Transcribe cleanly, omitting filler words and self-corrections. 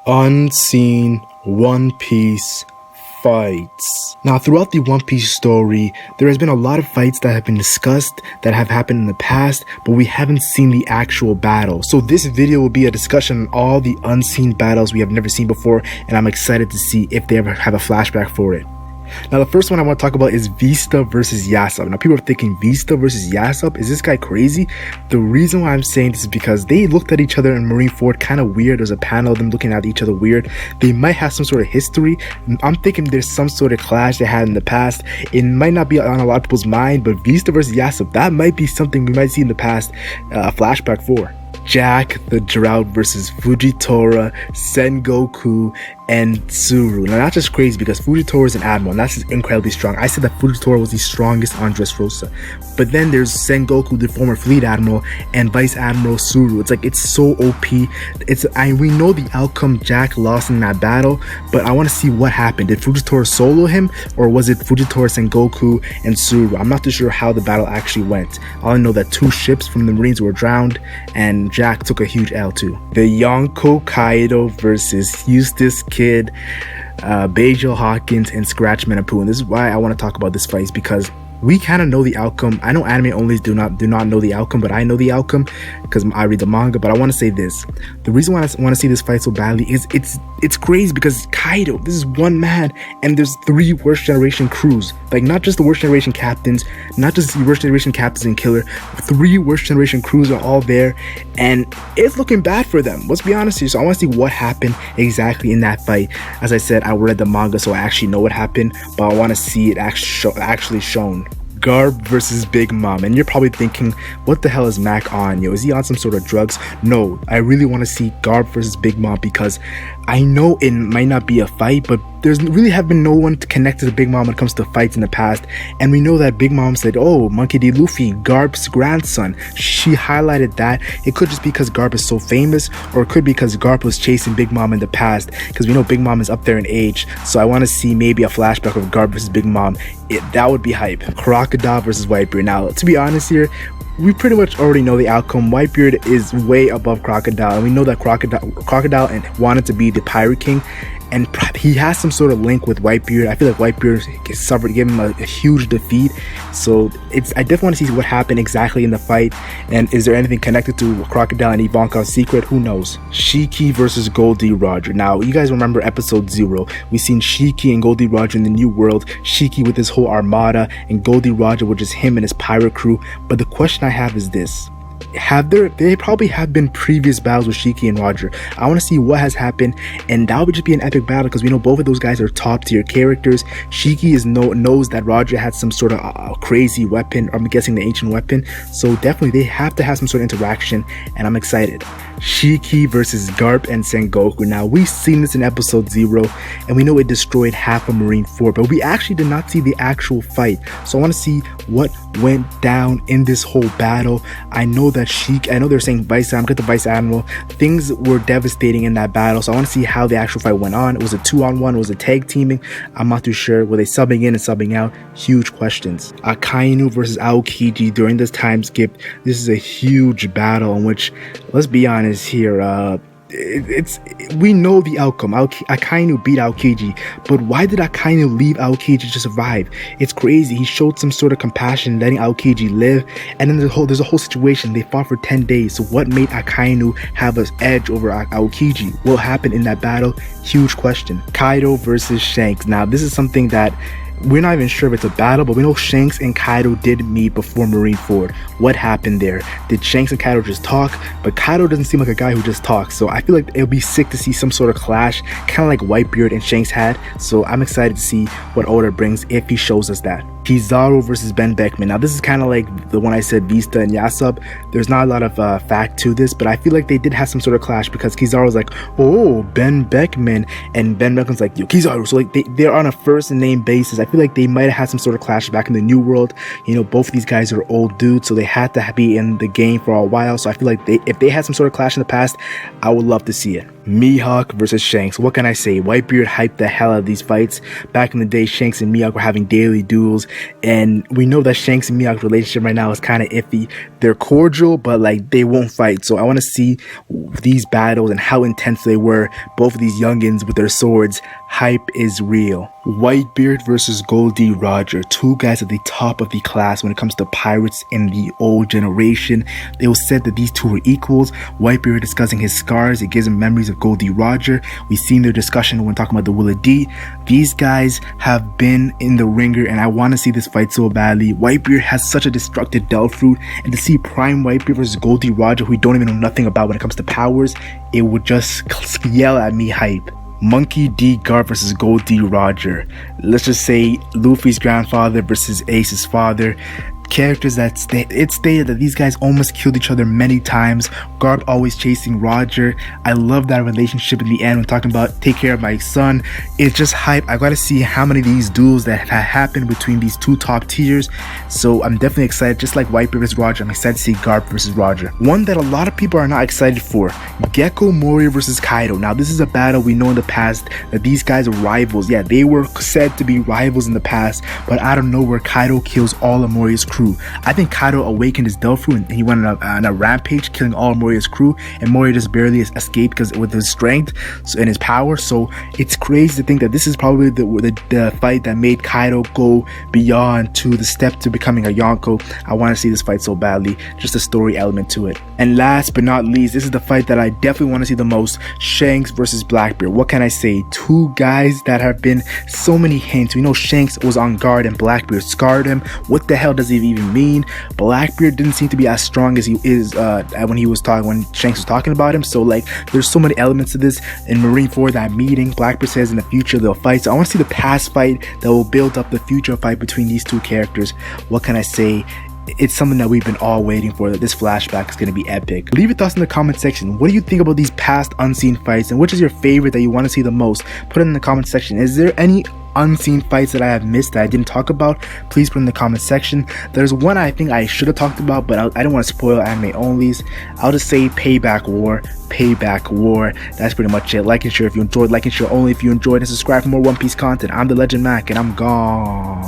Unseen One Piece fights. Now, throughout the One Piece story, there has been a lot of fights that have been discussed that have happened in the past, but we haven't seen the actual battle. So this video will be a discussion on all the unseen battles we have never seen before, and I'm excited to see if they ever have a flashback for it. Now, the first one I want to talk about is Vista versus Yasopp. Now, people are thinking Vista versus Yasopp, is this guy crazy? The reason why I'm saying this is because they looked at each other in Marineford kind of weird. There's a panel of them looking at each other weird. They might have some sort of history. I'm thinking there's some sort of clash they had in the past. It might not be on a lot of people's mind, but Vista versus Yasopp, that might be something we might see in the past, a flashback for. Jack the Drought versus Fujitora, Sengoku, and Suru. Now, that's just crazy because Fujitora is an admiral, and that's just incredibly strong. I said that Fujitora was the strongest on Dressrosa. But then there's Sengoku, the former fleet admiral, and Vice Admiral Suru. It's like, it's so OP. We know the outcome. Jack lost in that battle, but I want to see what happened. Did Fujitora solo him, or was it Fujitora, Sengoku, and Suru? I'm not too sure how the battle actually went. All I know that 2 ships from the Marines were drowned, and Jack took a huge L too. The Yonko Kaido versus Eustace Kid, Basil Hawkins, and Scratchman and Pooh. And this is why I want to talk about this fight, is because we kind of know the outcome. I know anime onlys do not know the outcome, but I know the outcome because I read the manga. But I want to say this: the reason why I want to see this fight so badly is it's crazy because Kaido, this is one man, and there's 3 worst generation crews. Like, not just the worst generation captains, not just the worst generation captains and killer. 3 worst generation crews are all there, and it's looking bad for them. Let's be honest here. So I want to see what happened exactly in that fight. As I said, I read the manga, so I actually know what happened, but I want to see it actually shown. GARP versus Big Mom. And you're probably thinking, what the hell is Mac on? Yo, is he on some sort of drugs? No, I really want to see GARP versus Big Mom because I know it might not be a fight, but there's really have been no one connected to Big Mom when it comes to fights in the past. And we know that Big Mom said, oh, Monkey D. Luffy, GARP's grandson. She highlighted that. It could just be because GARP is so famous, or it could be because GARP was chasing Big Mom in the past, because we know Big Mom is up there in age. So I want to see maybe a flashback of GARP versus Big Mom. That would be hype. Crocodile versus Whitebeard. Now, to be honest here, we pretty much already know the outcome. Whitebeard is way above Crocodile, and we know that Crocodile and wanted to be the Pirate King, and he has some sort of link with Whitebeard. I feel like Whitebeard gave him a huge defeat. So I definitely want to see what happened exactly in the fight, and is there anything connected to Crocodile and Ivanka's secret? Who knows? Shiki versus Gol D Roger. Now, you guys remember episode 0. We seen Shiki and Gol D Roger in the New World. Shiki with his whole armada, and Gol D Roger with just him and his pirate crew. But the question I have is this: they probably have been previous battles with Shiki and Roger. I want to see what has happened, and that would just be an epic battle because we know both of those guys are top tier characters. Shiki knows that Roger had some sort of crazy weapon, or I'm guessing the ancient weapon, so definitely they have to have some sort of interaction, and I'm excited. Shiki versus GARP and Sengoku. Now, we've seen this in episode 0, and we know it destroyed half of Marineford, but we actually did not see the actual fight. So I want to see what went down in this whole battle. I know that I know they're saying Vice Admiral. Things were devastating in that battle, so I want to see how the actual fight went on. It was a 2-on-1, it was a tag teaming. I'm not too sure. Were they subbing in and subbing out? Huge questions. Akainu versus Aokiji during this time skip. This is a huge battle in which, let's be honest here, we know the outcome. Akainu beat Aokiji, but why did Akainu leave Aokiji to survive? It's crazy. He showed some sort of compassion, letting Aokiji live, and then there's a whole situation. They fought for 10 days, so what made Akainu have an edge over Aokiji? What happened in that battle? Huge question. Kaido versus Shanks. Now, this is something that we're not even sure if it's a battle, but we know Shanks and Kaido did meet before Marineford. What happened there? Did Shanks and Kaido just talk? But Kaido doesn't seem like a guy who just talks, so I feel like it'll be sick to see some sort of clash, kind of like Whitebeard and Shanks had. So I'm excited to see what Oda brings if he shows us that. Kizaru versus Ben Beckman. Now, this is kind of like the one I said, Vista and Yasopp. There's not a lot of fact to this, but I feel like they did have some sort of clash because Kizaru was like, oh, Ben Beckman, and Ben Beckman's like, yo, Kizaru. So like they're on a first name basis. I feel like they might have had some sort of clash back in the New World. You know, both of these guys are old dudes, so they had to be in the game for a while. So I feel like if they had some sort of clash in the past, I would love to see it. Mihawk versus Shanks. What can I say? Whitebeard hyped the hell out of these fights. Back in the day, Shanks and Mihawk were having daily duels. and we know that Shanks and Meowth's relationship right now is kind of iffy. They're cordial, but like they won't fight. So I want to see these battles and how intense they were. Both of these youngins with their swords. Hype is real. Whitebeard versus Gol D Roger, two guys at the top of the class when it comes to pirates in the old generation. It was said that these two were equals. Whitebeard discussing his scars, it gives him memories of Gol D Roger. We've seen their discussion when talking about the Will D. These guys have been in the ringer, and I want to see this fight so badly. Whitebeard has such a destructive Delph fruit, and to see Prime Whitebeard versus Gol D Roger, who we don't even know nothing about when it comes to powers, it would just yell at me hype. Monkey D GARP versus Gol D Roger. Let's just say Luffy's grandfather versus Ace's father. Characters that it's stated that these guys almost killed each other many times. GARP always chasing Roger. I love that relationship in the end when talking about take care of my son. It's just hype. I gotta see how many of these duels that have happened between these two top tiers. So I'm definitely excited. Just like Whitebeard versus Roger, I'm excited to see GARP versus Roger. One that a lot of people are not excited for, Gecko Mori versus Kaido. Now this is a battle we know in the past that these guys are rivals. Yeah, they were said to be rivals in the past, but out of nowhere Kaido kills all of Mori's crew. I think Kaido awakened his Delph fruit and he went on a rampage, killing all of Mori's crew, and Mori just barely escaped because with his strength and his power. So it's crazy to think that this is probably the fight that made Kaido go beyond to the step to becoming a Yonko. I want to see this fight so badly, just a story element to it. And last but not least, this is the fight that I definitely want to see the most, Shanks versus Blackbeard. What can I say? Two guys that have been so many hints. We know Shanks was on guard and Blackbeard scarred him. What the hell does he even mean? Blackbeard didn't seem to be as strong as he is when Shanks was talking about him. So like there's so many elements to this. In Marineford, that meeting, Blackbeard says in the future they'll fight. So I want to see the past fight that will build up the future fight between these two characters. What can I say? It's something that we've been all waiting for, that this flashback is going to be epic. Leave your thoughts in the comment section. What do you think about these past unseen fights, and which is your favorite that you want to see the most? Put it in the comment section. Is there any unseen fights that I have missed that I didn't talk about? Please put in the comment section. There's one I think I should have talked about, but I don't want to spoil anime onlys. I'll just say Payback War. That's pretty much it. Like and share if you enjoyed, like and share only if you enjoyed, and subscribe for more One Piece content. I'm the LegendMac, and I'm gone.